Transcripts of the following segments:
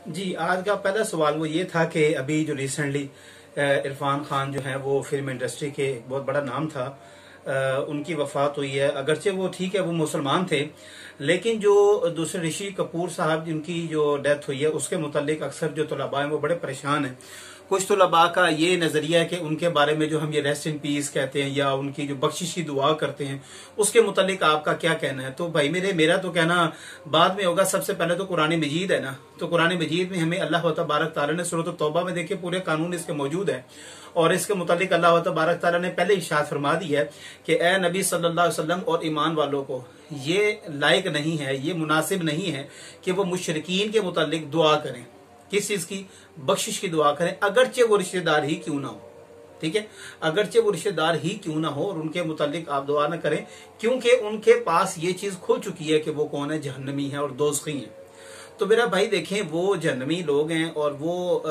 जी, आज का पहला सवाल वो ये था कि अभी जो रिसेंटली इरफान खान जो है वो फिल्म इंडस्ट्री के एक बहुत बड़ा नाम था, उनकी वफात हुई है। अगरचे वो ठीक है, वो मुसलमान थे, लेकिन जो दूसरे ऋषि कपूर साहब जिनकी जो डेथ हुई है उसके मुतालिक अक्सर जो तलबा हैं वो बड़े परेशान हैं। कुछ तलबा का ये नजरिया है कि उनके बारे में जो हम ये रेस्ट इन पीस कहते हैं या उनकी जो बख्शिश की दुआ करते हैं उसके मुतालिक आपका क्या कहना है? तो भाई मेरा तो कहना बाद में होगा। सबसे पहले तो कुरान मजीद है ना, तो कुरान मजीद में हमें अल्लाह तबारक ताला ने सूरत तौबा में देखिए पूरे कानून इसके मौजूद है, और इसके मुतालिक अल्लाह तबारक ताला ने पहले इरशाद फरमा दी है कि ए नबी सल्लल्लाहु अलैहि वसल्लम और ईमान वालों को ये लायक नहीं है, ये मुनासिब नहीं है कि वो मुशरिकीन के मुतालिक दुआ करें। किस चीज की? बख्शिश की दुआ करें, अगरचे वो रिश्तेदार ही क्यों ना हो। ठीक है, अगरचे वो रिश्तेदार ही क्यों ना हो, और उनके मुतालिक आप दुआ न करें, क्योंकि उनके पास ये चीज खुल चुकी है कि वो कौन है, जहन्नमी है और दोज़खी है। तो मेरा भाई देखें, वो जहन्नमी लोग हैं और वो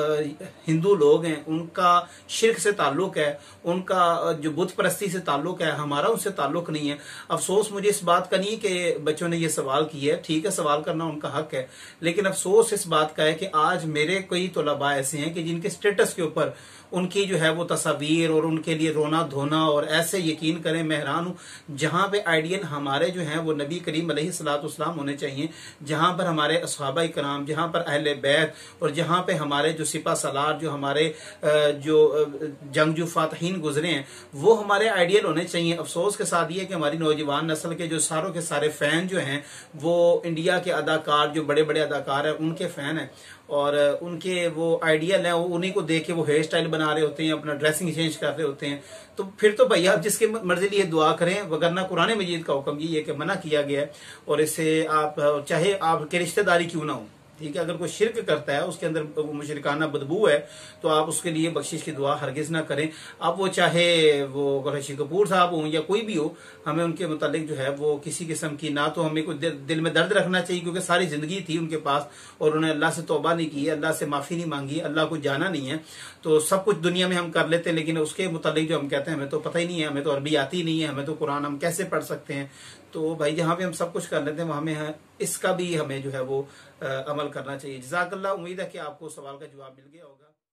हिंदू लोग हैं, उनका शिर्क से ताल्लुक है, उनका जो बुत परस्ती से ताल्लुक है, हमारा उनसे ताल्लुक नहीं है। अफसोस मुझे इस बात का नहीं है कि बच्चों ने ये सवाल किया है, ठीक है सवाल करना उनका हक है, लेकिन अफसोस इस बात का है कि आज मेरे कई तलबा ऐसे हैं कि जिनके स्टेटस के ऊपर उनकी जो है वो तस्वीर और उनके लिए रोना धोना, और ऐसे यकीन करें मैं हैरान हूं, जहां पे आइडियल हमारे जो हैं वो नबी करीम अलैहिस्सलाम होने चाहिए, जहां पर हमारे असहाबा इकराम, जहां पर अहले बैत, और जहां पे हमारे जो सिपा सलार, जो हमारे जो जंगजू फातहीन गुजरे हैं, वो हमारे आइडियल होने चाहिए। अफसोस के साथ ये कि हमारी नौजवान नस्ल के जो सारों के सारे फैन जो हैं वो इंडिया के अदाकार, जो बड़े बड़े अदाकार हैं उनके फैन हैं, और उनके वो आइडियल हैं, उन्हीं को देख के वो हेयर स्टाइल बना रहे होते हैं, अपना ड्रेसिंग चेंज कर रहे होते हैं। तो फिर तो भैया आप जिसके मर्जी लिए दुआ करें, वगरना कुरान मजीद का हुक्म ये है कि मना किया गया है, और इससे आप चाहे आपके रिश्तेदारी क्यों ना हो, ठीक है, अगर कोई शिरक करता है, उसके अंदर वो मुशरिकाना बदबू है, तो आप उसके लिए बख्शिश की दुआ हरगिज ना करें। अब वो चाहे वो ऋषि कपूर साहब हो या कोई भी हो, हमें उनके मुतालिक जो है वो किसी किस्म की, ना तो हमें कोई दिल में दर्द रखना चाहिए, क्योंकि सारी जिंदगी थी उनके पास और उन्होंने अल्लाह से तौबा नहीं की है, अल्लाह से माफी नहीं मांगी, अल्लाह को जाना नहीं है। तो सब कुछ दुनिया में हम कर लेते हैं, लेकिन उसके मुतालिक जो हम कहते हैं हमें तो पता ही नहीं है, हमें तो अरबी आती नहीं है, हमें तो कुरान हम कैसे पढ़ सकते हैं। तो भाई जहां पे हम सब कुछ कर लेते हैं वहां में इसका भी हमें जो है वो अमल करना चाहिए। जज़ाकल्लाह। उम्मीद है कि आपको सवाल का जवाब मिल गया होगा।